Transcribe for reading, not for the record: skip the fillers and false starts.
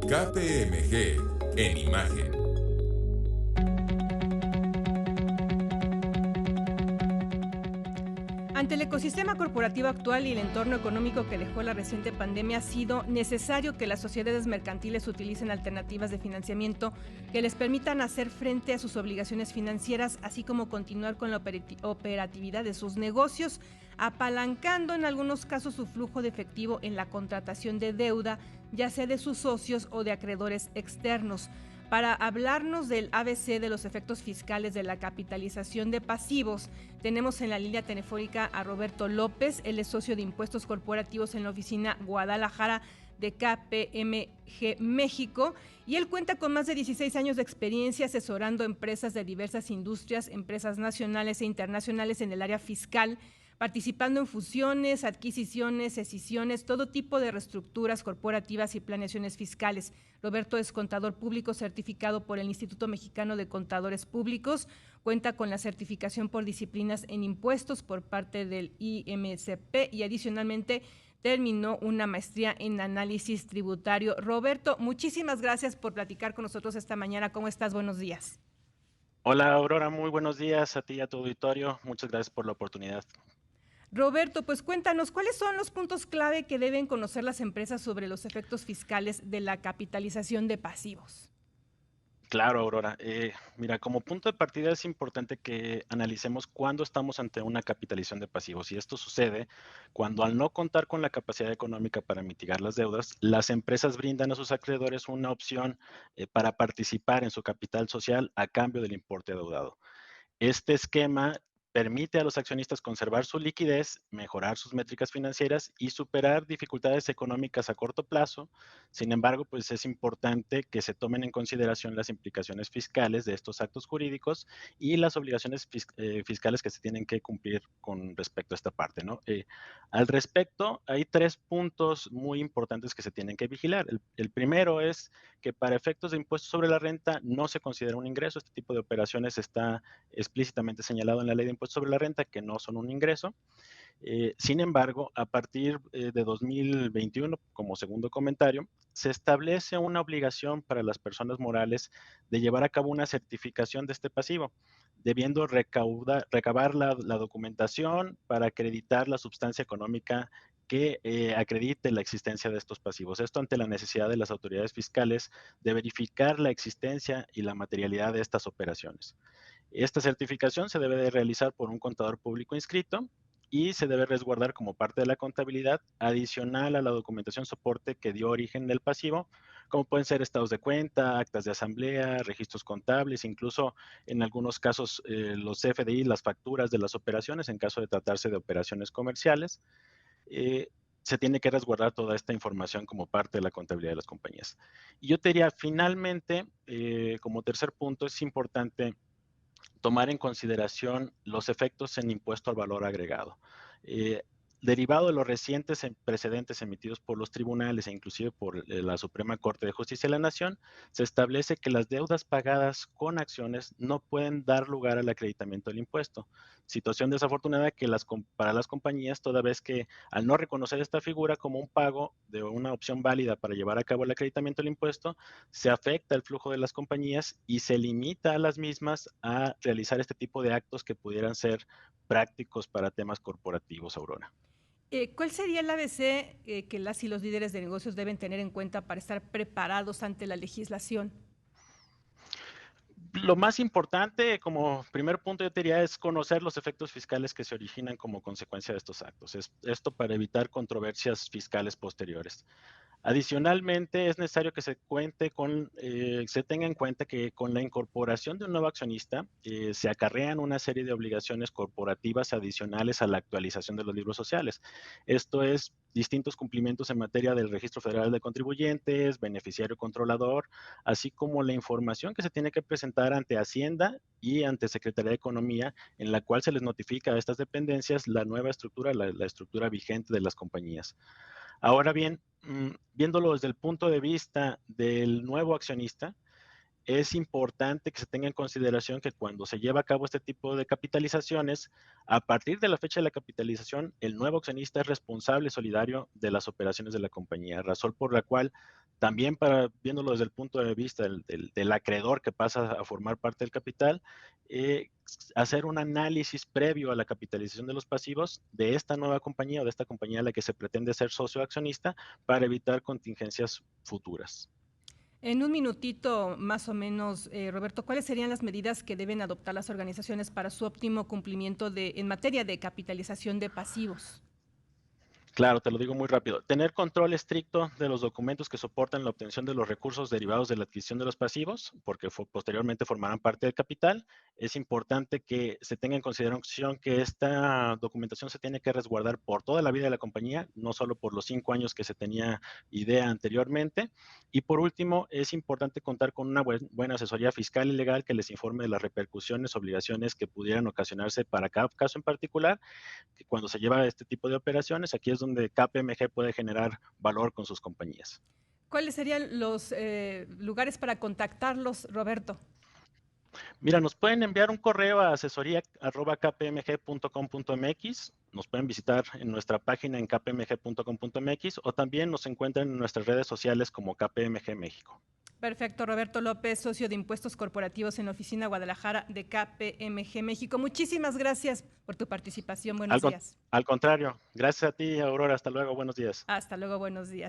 KPMG en imagen. Ante el ecosistema corporativo actual y el entorno económico que dejó la reciente pandemia, ha sido necesario que las sociedades mercantiles utilicen alternativas de financiamiento que les permitan hacer frente a sus obligaciones financieras, así como continuar con la operatividad de sus negocios, apalancando en algunos casos su flujo de efectivo en la contratación de deuda, ya sea de sus socios o de acreedores externos. Para hablarnos del ABC de los efectos fiscales de la capitalización de pasivos, tenemos en la línea telefónica a Roberto López. Él es socio de impuestos corporativos en la oficina Guadalajara de KPMG México, y él cuenta con más de 16 años de experiencia asesorando empresas de diversas industrias, empresas nacionales e internacionales en el área fiscal, participando en fusiones, adquisiciones, escisiones, todo tipo de reestructuras corporativas y planeaciones fiscales. Roberto es contador público certificado por el Instituto Mexicano de Contadores Públicos, cuenta con la certificación por disciplinas en impuestos por parte del IMCP y adicionalmente terminó una maestría en análisis tributario. Roberto, muchísimas gracias por platicar con nosotros esta mañana. ¿Cómo estás? Buenos días. Hola Aurora, muy buenos días a ti y a tu auditorio. Muchas gracias por la oportunidad. Roberto, pues cuéntanos, ¿cuáles son los puntos clave que deben conocer las empresas sobre los efectos fiscales de la capitalización de pasivos? Claro, Aurora. Mira, como punto de partida es importante que analicemos cuándo estamos ante una capitalización de pasivos. Y esto sucede cuando, al no contar con la capacidad económica para mitigar las deudas, las empresas brindan a sus acreedores una opción para participar en su capital social a cambio del importe adeudado. Este esquema permite a los accionistas conservar su liquidez, mejorar sus métricas financieras y superar dificultades económicas a corto plazo. Sin embargo, pues es importante que se tomen en consideración las implicaciones fiscales de estos actos jurídicos y las obligaciones fiscales que se tienen que cumplir con respecto a esta parte, ¿no? Al respecto, hay tres puntos muy importantes que se tienen que vigilar. El primero es que para efectos de impuestos sobre la renta no se considera un ingreso. Este tipo de operaciones está explícitamente señalado en la ley de impuestos sobre la renta que no son un ingreso. Sin embargo, a partir de 2021, como segundo comentario, se establece una obligación para las personas morales de llevar a cabo una certificación de este pasivo, debiendo recabar la documentación para acreditar la substancia económica que acredite la existencia de estos pasivos. Esto ante la necesidad de las autoridades fiscales de verificar la existencia y la materialidad de estas operaciones. Esta certificación se debe de realizar por un contador público inscrito y se debe resguardar como parte de la contabilidad adicional a la documentación soporte que dio origen del pasivo, como pueden ser estados de cuenta, actas de asamblea, registros contables, incluso en algunos casos los CFDI, las facturas de las operaciones en caso de tratarse de operaciones comerciales. Se tiene que resguardar toda esta información como parte de la contabilidad de las compañías. Y yo te diría, finalmente, como tercer punto, es importante tomar en consideración los efectos en impuesto al valor agregado. Derivado de los recientes precedentes emitidos por los tribunales e inclusive por la Suprema Corte de Justicia de la Nación, se establece que las deudas pagadas con acciones no pueden dar lugar al acreditamiento del impuesto. Situación desafortunada que para las compañías, toda vez que al no reconocer esta figura como un pago de una opción válida para llevar a cabo el acreditamiento del impuesto, se afecta el flujo de las compañías y se limita a las mismas a realizar este tipo de actos que pudieran ser prácticos para temas corporativos, Aurora. ¿Cuál sería el ABC que las y los líderes de negocios deben tener en cuenta para estar preparados ante la legislación? Lo más importante, como primer punto, yo te diría, es conocer los efectos fiscales que se originan como consecuencia de estos actos. Esto para evitar controversias fiscales posteriores. Adicionalmente, es necesario que se tenga en cuenta que con la incorporación de un nuevo accionista, se acarrean una serie de obligaciones corporativas adicionales a la actualización de los libros sociales. Esto es distintos cumplimientos en materia del Registro Federal de Contribuyentes, beneficiario controlador, así como la información que se tiene que presentar ante Hacienda y ante Secretaría de Economía, en la cual se les notifica a estas dependencias la nueva estructura, la estructura vigente de las compañías. Ahora bien, viéndolo desde el punto de vista del nuevo accionista, es importante que se tenga en consideración que cuando se lleva a cabo este tipo de capitalizaciones, a partir de la fecha de la capitalización, el nuevo accionista es responsable solidario de las operaciones de la compañía, razón por la cual también viéndolo desde el punto de vista del acreedor que pasa a formar parte del capital, hacer un análisis previo a la capitalización de los pasivos de esta nueva compañía o de esta compañía a la que se pretende ser socio accionista para evitar contingencias futuras. En un minutito más o menos, Roberto, ¿cuáles serían las medidas que deben adoptar las organizaciones para su óptimo cumplimiento en materia de capitalización de pasivos? Claro, te lo digo muy rápido. Tener control estricto de los documentos que soportan la obtención de los recursos derivados de la adquisición de los pasivos, porque posteriormente formarán parte del capital. Es importante que se tenga en consideración que esta documentación se tiene que resguardar por toda la vida de la compañía, no solo por los 5 años que se tenía idea anteriormente. Y por último, es importante contar con una buena asesoría fiscal y legal que les informe de las repercusiones, obligaciones que pudieran ocasionarse para cada caso en particular que cuando se lleva este tipo de operaciones, aquí es donde KPMG puede generar valor con sus compañías. ¿Cuáles serían los lugares para contactarlos, Roberto? Mira, nos pueden enviar un correo a asesoría@kpmg.com.mx, nos pueden visitar en nuestra página en kpmg.com.mx o también nos encuentran en nuestras redes sociales como KPMG México. Perfecto, Roberto López, socio de impuestos corporativos en la oficina Guadalajara de KPMG México. Muchísimas gracias por tu participación. Buenos días. Al contrario, gracias a ti, Aurora. Hasta luego. Buenos días. Hasta luego, buenos días.